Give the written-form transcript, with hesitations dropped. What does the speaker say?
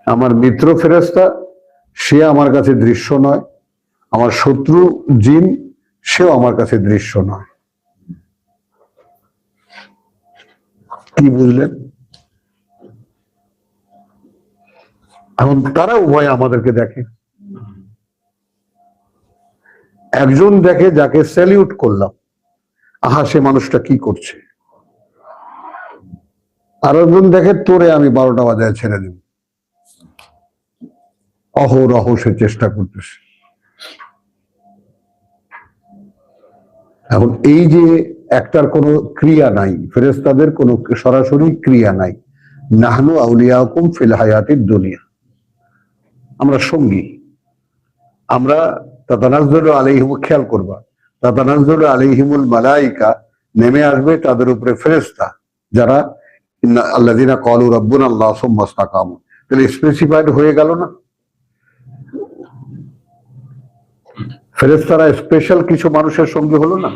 আমার মিত্র ফেরেশতা সে আমার কাছে দৃশ্য নয়, আমার শত্রু জিন সেও আমার কাছে দৃশ্য নয়। কি বুঝলেন? এখন তারা উভয় আমাদেরকে দেখে। একজন দেখে যাকে স্যালিউট করলাম, আহা সে মানুষটা কি করছে, আর একজন দেখে তোরে আমি 12টা বাজায় ছেড়ে দেব, অহরহ সে চেষ্টা করতেছে। এখন এই যে একটার কোনো ক্রিয়া নাই, ফেরেশতাদের কোনো সরাসরি ক্রিয়া নাই। নাহনু আউলিয়াকুম ফিল হায়াতিদ দুনিয়া, আমরা সঙ্গী। আমরা তাতানাজ্জালু আলাইহিম, খেয়াল করবা, তাতানাজ্জালু আলাইহিমুল মালাইকা, নেমে আসবে তাদের উপরে ফেরেশতা যারা আল্লাযিনা ক্বালু রাব্বুনা আল্লাহ সুম্মা ইসতাকামু। তাহলে স্পেসিফাইড হয়ে গেল না? ফেরেশতারা স্পেশাল কিছু মানুষের সঙ্গে হলো না?